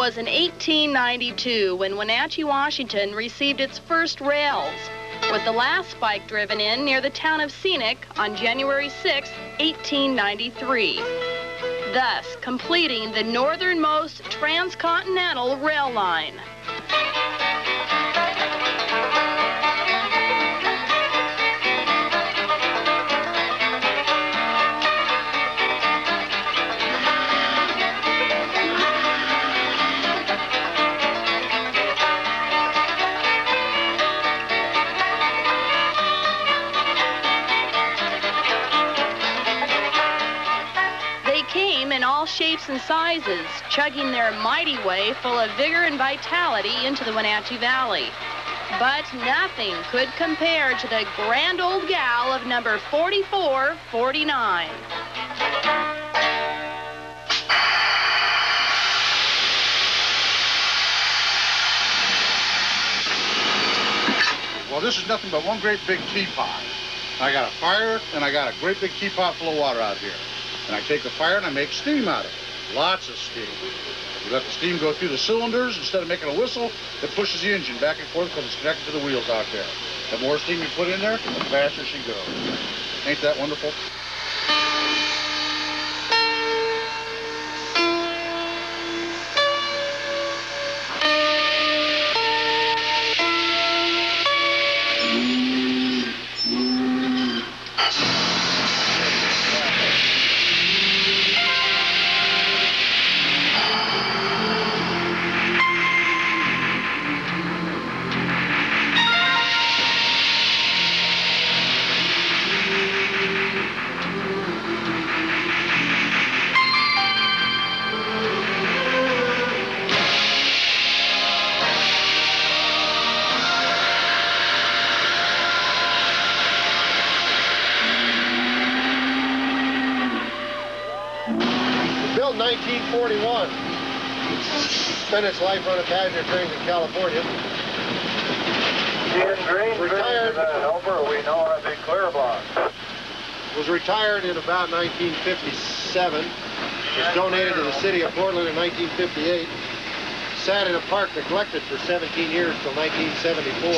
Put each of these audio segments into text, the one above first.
was in 1892 when Wenatchee, Washington received its first rails, with the last spike driven in near the town of Scenic on January 6, 1893, thus completing the northernmost transcontinental rail line. Shapes and sizes, chugging their mighty way full of vigor and vitality into the Wenatchee Valley. But nothing could compare to the grand old gal of number 4449. Well, this is nothing but one great big teapot. I got a fire and I got a great big teapot full of water out here. And I take the fire and I make steam out of it. Lots of steam. You let the steam go through the cylinders. Instead of making a whistle, it pushes the engine back and forth because it's connected to the wheels out there. The more steam you put in there, the faster she goes. Ain't that wonderful? Built in 1941. Spent its life running passenger trains in California. Retired. Helper, we know a big clear block. Was retired in about 1957. Was donated to the city of Portland in 1958. Sat in a park neglected for 17 years till 1974.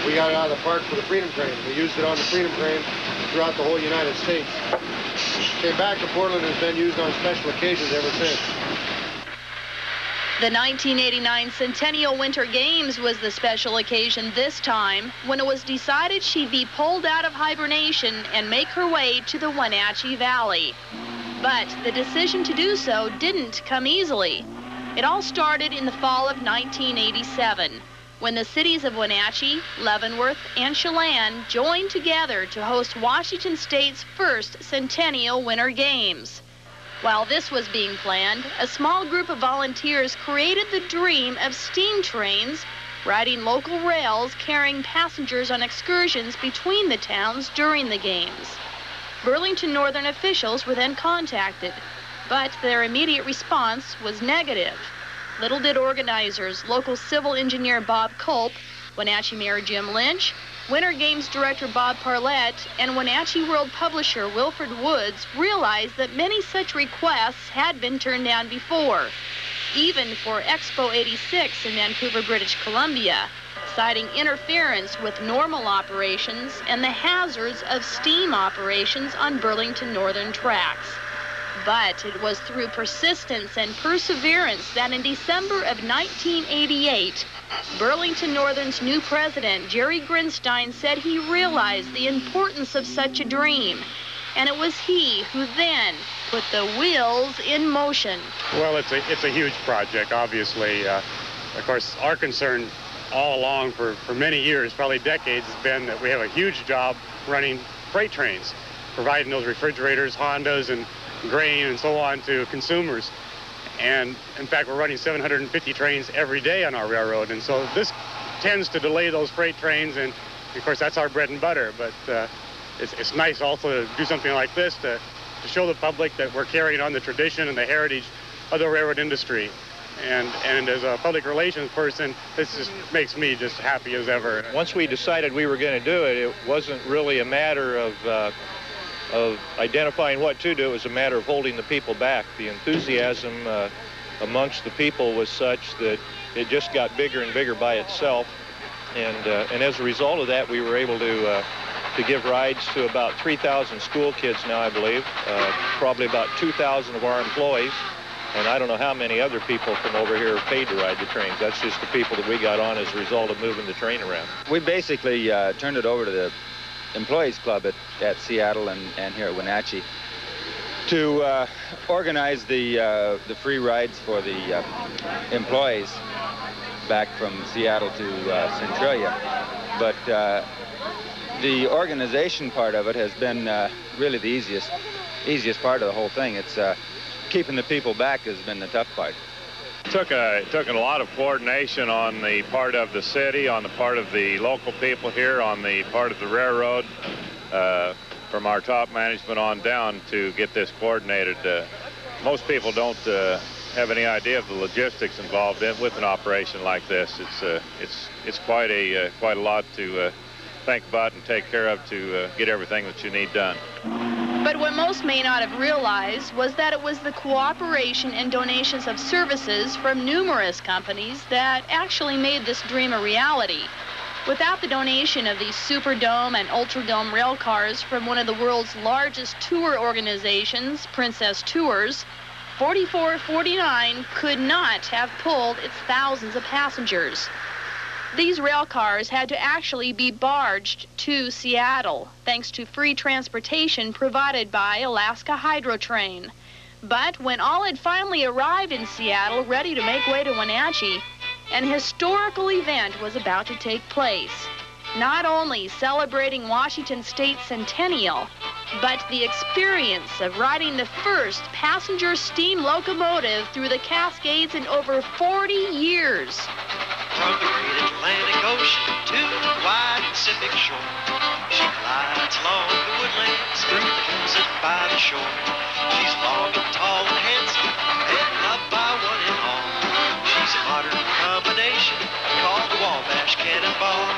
We got it out of the park for the Freedom Train. We used it on the Freedom Train throughout the whole United States. Came back to Portland and has been used on special occasions ever since. The 1989 Centennial Winter Games was the special occasion this time, when it was decided she'd be pulled out of hibernation and make her way to the Wenatchee Valley. But the decision to do so didn't come easily. It all started in the fall of 1987, when the cities of Wenatchee, Leavenworth, and Chelan joined together to host Washington State's first Centennial Winter Games. While this was being planned, a small group of volunteers created the dream of steam trains riding local rails carrying passengers on excursions between the towns during the games. Burlington Northern officials were then contacted, but their immediate response was negative. Little did organizers, local civil engineer Bob Culp, Wenatchee Mayor Jim Lynch, Winter Games director Bob Parlett, and Wenatchee World publisher Wilfred Woods realize that many such requests had been turned down before, even for Expo 86 in Vancouver, British Columbia, citing interference with normal operations and the hazards of steam operations on Burlington Northern tracks. But it was through persistence and perseverance that in December of 1988, Burlington Northern's new president, Jerry Grinstein, said he realized the importance of such a dream. And it was he who then put the wheels in motion. Well, it's a huge project, obviously. Of course, our concern all along for many years, probably decades, has been that we have a huge job running freight trains, providing those refrigerators, Hondas, and grain and so on to consumers. And in fact, we're running 750 trains every day on our railroad, and so this tends to delay those freight trains, and of course that's our bread and butter. But it's nice also to do something like this to show the public that we're carrying on the tradition and the heritage of the railroad industry. And as a public relations person, this just makes me just happy as ever. Once we decided we were going to do it, it wasn't really a matter of of identifying what to do. It was a matter of holding the people back. The enthusiasm amongst the people was such that it just got bigger and bigger by itself. And as a result of that, we were able to give rides to about 3,000 school kids now, I believe, probably about 2,000 of our employees, and I don't know how many other people from over here are paid to ride the trains. That's just the people that we got on as a result of moving the train around. We basically turned it over to the Employees Club at Seattle and here at Wenatchee to organize the free rides for the employees back from Seattle to Centennial. But the organization part of it has been really the easiest part of the whole thing. It's keeping the people back has been the tough part. It took a lot of coordination on the part of the city, on the part of the local people here, on the part of the railroad, from our top management on down to get this coordinated. Most people don't have any idea of the logistics involved with an operation like this. It's quite a lot to think about and take care of to get everything that you need done. But what most may not have realized was that it was the cooperation and donations of services from numerous companies that actually made this dream a reality. Without the donation of these Superdome and Ultradome rail cars from one of the world's largest tour organizations, Princess Tours, 4449 could not have pulled its thousands of passengers. These rail cars had to actually be barged to Seattle, thanks to free transportation provided by Alaska Hydro Train. But when all had finally arrived in Seattle, ready to make way to Wenatchee, an historical event was about to take place. Not only celebrating Washington State's Centennial, but the experience of riding the first passenger steam locomotive through the Cascades in over 40 years. From the great Atlantic Ocean to the wide Pacific shore, she glides along the woodlands through the hills and by the shore. She's long and tall and handsome and loved by one and all. She's a modern combination called the Wabash Cannonball.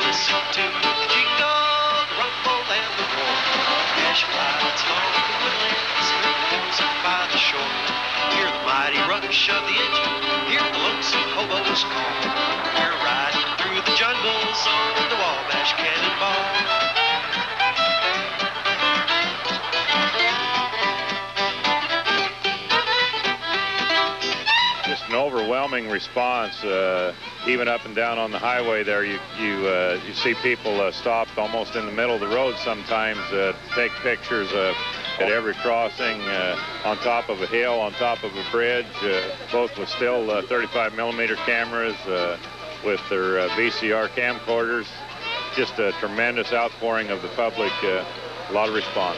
Listen to the jingle, the rumble, and the roar as she glides along the woodlands through the hills and by the shore. Hear the mighty rush of the engine, hear the lonesome hobo's call. We're riding through the jungles on the Wabash Cannonball. Just an overwhelming response, even up and down on the highway there. You see people stopped almost in the middle of the road sometimes to take pictures at every crossing, on top of a hill, on top of a bridge, both with still 35mm cameras, with their VCR camcorders. Just a tremendous outpouring of the public, a lot of response.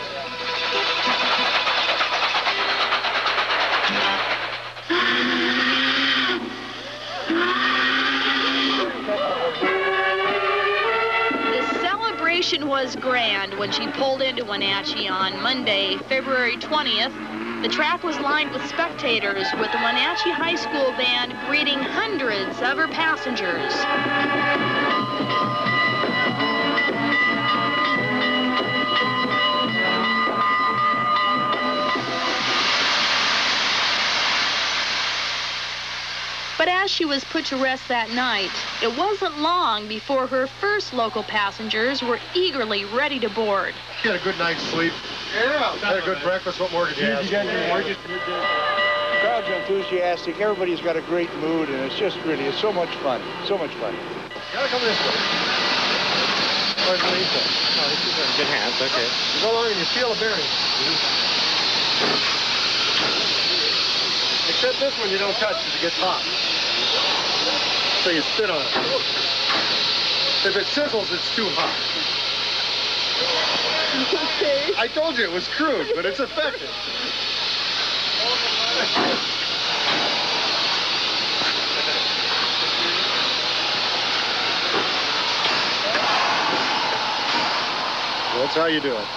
The celebration was grand when she pulled into Wenatchee on Monday, February 20th. The track was lined with spectators, with the Wenatchee High School band greeting hundreds of her passengers. But as she was put to rest that night, it wasn't long before her first local passengers were eagerly ready to board. You had a good night's sleep. Yeah. Had a good breakfast. What more did you ask? The crowd's enthusiastic. Everybody's got a great mood, and it's so much fun. So much fun. Gotta come this way. Where's Lisa? Oh, this is in good hands. Okay. You go along and you feel the bearing. Except this one you don't touch because it gets hot. So you spit on it. If it sizzles, it's too hot. Okay. I told you it was crude, but it's effective. That's how you do it.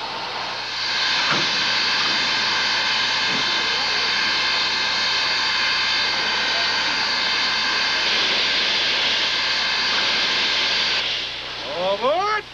All aboard!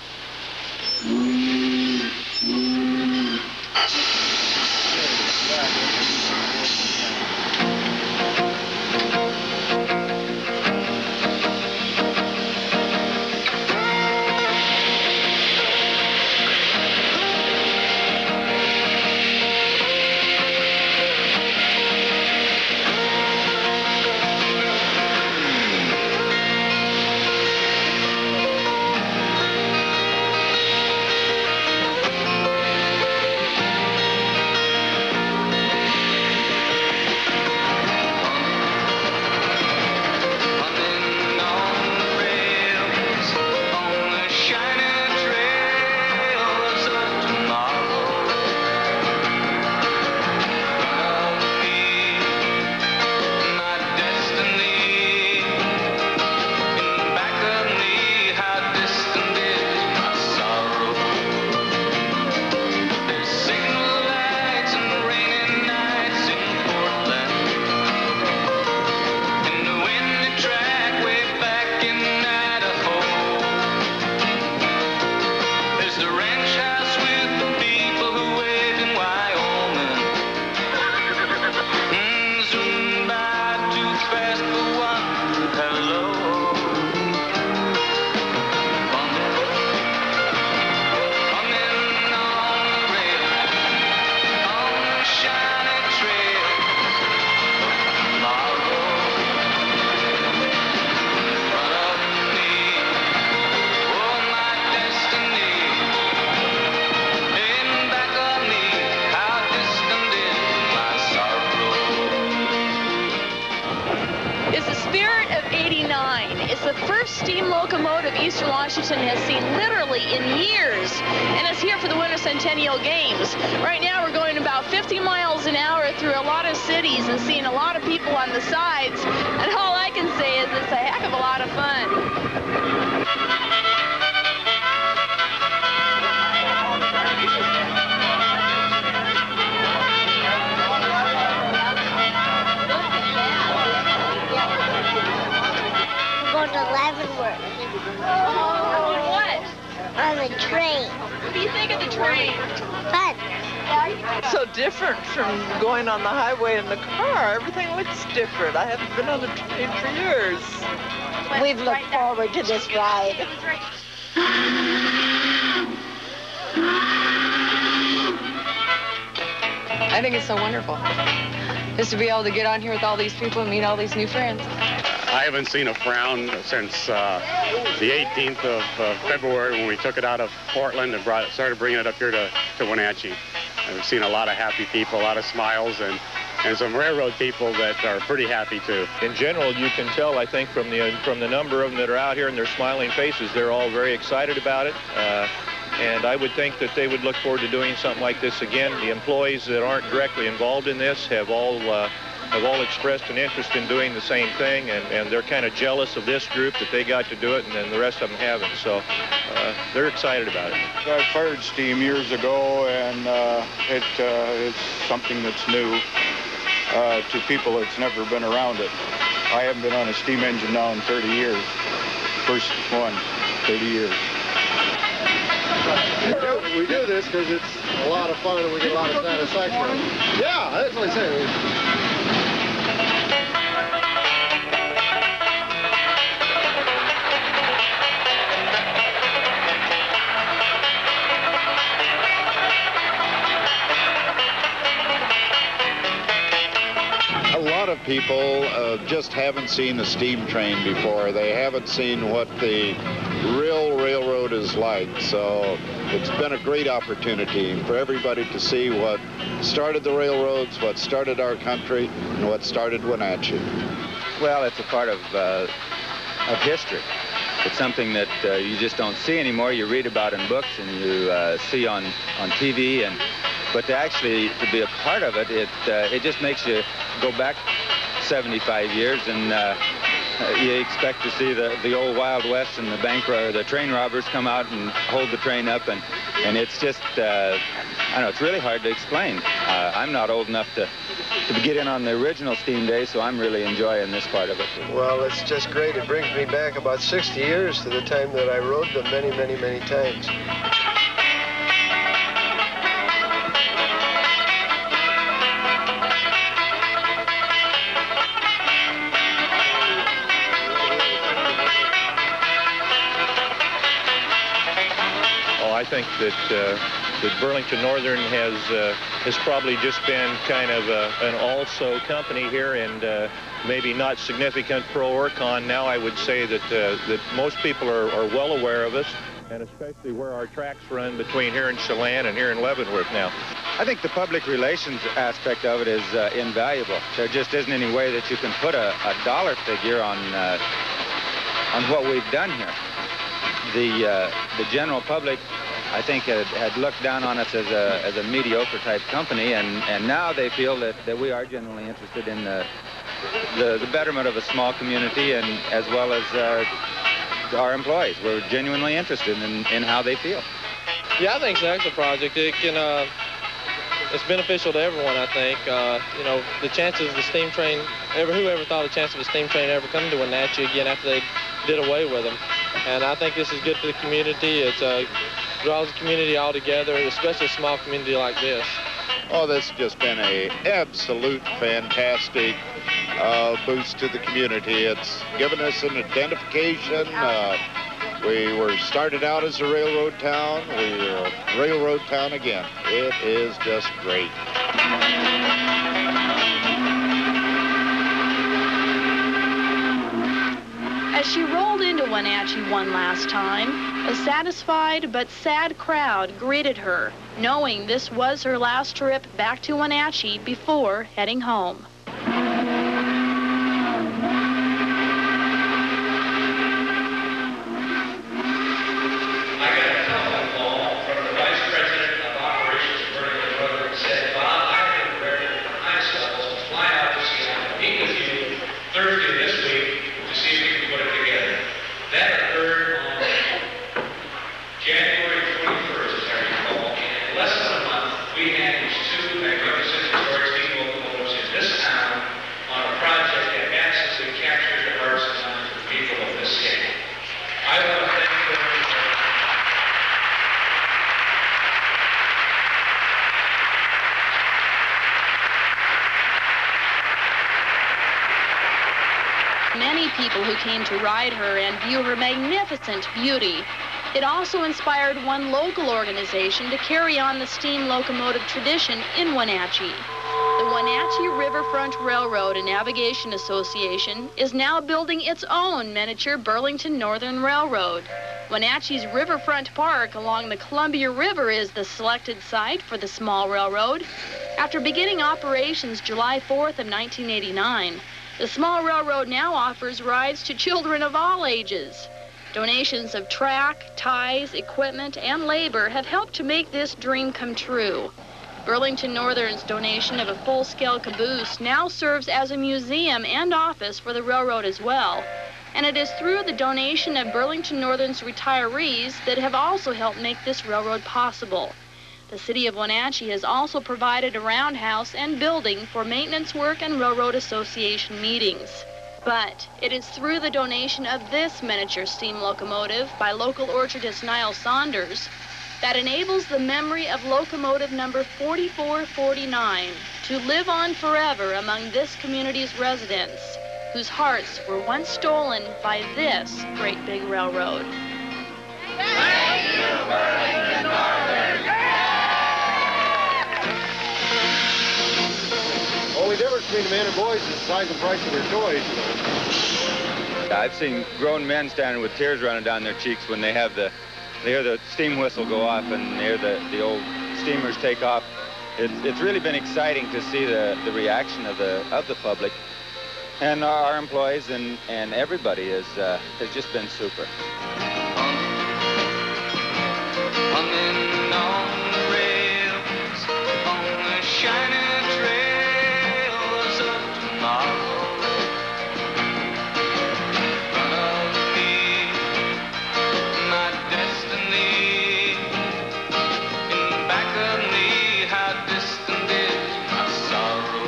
line. It's the first steam locomotive Eastern Washington has seen literally in years, and it's here for the Winter Centennial Games. Right now we're going about 50 miles an hour through a lot of cities and seeing a lot of people on the sides, and all I can say is it's a heck of a lot of fun. On what? On the train. What do you think of the train? Fun. So different from going on the highway in the car. Everything looks different. I haven't been on a train for years. We've looked forward to this ride. I think it's so wonderful. Just to be able to get on here with all these people and meet all these new friends. I haven't seen a frown since the 18th of February when we took it out of Portland and started bringing it up here to Wenatchee. I've seen a lot of happy people, a lot of smiles, and some railroad people that are pretty happy too. In general, you can tell, I think, from the number of them that are out here and their smiling faces, they're all very excited about it. And I would think that they would look forward to doing something like this again. The employees that aren't directly involved in this have all expressed an interest in doing the same thing, and they're kind of jealous of this group that they got to do it and then the rest of them haven't. So they're excited about it. I fired steam years ago, and it's something that's new to people that's never been around it. I haven't been on a steam engine now in 30 years. First one, 30 years. We do this because it's a lot of fun and we get a lot of satisfaction. Yeah, that's what I say. A lot of people just haven't seen a steam train before. They haven't seen what the real railroad is like. So it's been a great opportunity for everybody to see what started the railroads, what started our country, and what started Wenatchee. Well, it's a part of history. It's something that you just don't see anymore. You read about in books and you see on TV, but to be a part of it, it just makes you go back 75 years, and you expect to see the old Wild West and the train robbers come out and hold the train up, and it's just, I don't know, it's really hard to explain. I'm not old enough to get in on the original steam days, so I'm really enjoying this part of it. Well, it's just great. It brings me back about 60 years to the time that I rode them many, many, many times. I think that Burlington Northern has probably just been kind of an also company here, and maybe not significant pro or con. Now I would say that most people are well aware of us, and especially where our tracks run between here and Chelan and here in Leavenworth now. I think the public relations aspect of it is invaluable. There just isn't any way that you can put a dollar figure on what we've done here. The general public, I think, had looked down on us as a mediocre type company, and now they feel that we are genuinely interested in the betterment of a small community, and as well as our employees. We're genuinely interested in how they feel. Yeah, I think so. It's a project. It's beneficial to everyone, I think. The chances of the steam train, whoever thought the chance of a steam train ever coming to Wenatchee again after they did away with them. And I think this is good for the community. It draws the community all together, especially a small community like this. Oh, this has just been an absolute fantastic boost to the community. It's given us an identification. We were started out as a railroad town. We're a railroad town again. It is just great. As she rolled into Wenatchee one last time, a satisfied but sad crowd greeted her, knowing this was her last trip back to Wenatchee before heading home. people who came to ride her and view her magnificent beauty. It also inspired one local organization to carry on the steam locomotive tradition in Wenatchee. The Wenatchee Riverfront Railroad and Navigation Association is now building its own miniature Burlington Northern Railroad. Wenatchee's Riverfront Park along the Columbia River is the selected site for the small railroad. After beginning operations July 4th of 1989, the small railroad now offers rides to children of all ages. Donations of track, ties, equipment, and labor have helped to make this dream come true. Burlington Northern's donation of a full-scale caboose now serves as a museum and office for the railroad as well. And it is through the donation of Burlington Northern's retirees that have also helped make this railroad possible. The city of Wenatchee has also provided a roundhouse and building for maintenance work and railroad association meetings. But it is through the donation of this miniature steam locomotive by local orchardist Niall Saunders that enables the memory of locomotive number 4449 to live on forever among this community's residents, whose hearts were once stolen by this great big railroad. Thank you, Burlington Northern! Only difference between the men and boys is the size and price of their toys. I've seen grown men standing with tears running down their cheeks when they hear the steam whistle go off and hear the old steamers take off. It's really been exciting to see the reaction of the public. And our employees and everybody has just been super. Coming on the rails, on the shining trails of tomorrow. In front of me, my destiny. In back of me, how distant is my sorrow.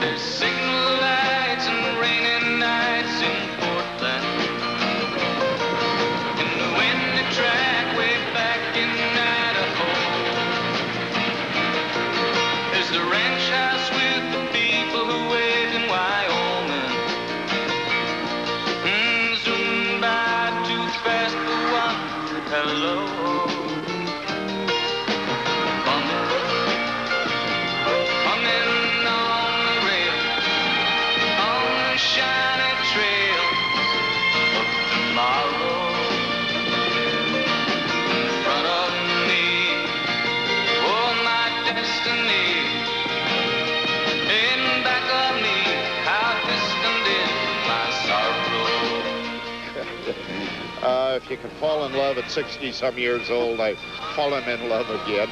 There's signal lights and rainy nights in Portland. In the windy track way back in Idaho. There's the ranch house with the people who wait in Wyoming. Zooming by too fast for one hello. Humming on the rail, on the shiny trail of tomorrow. In front of me, oh my destiny. In back of me, how distant is my sorrow. If you can fall in love at 60-some years old, I've fallen in love again.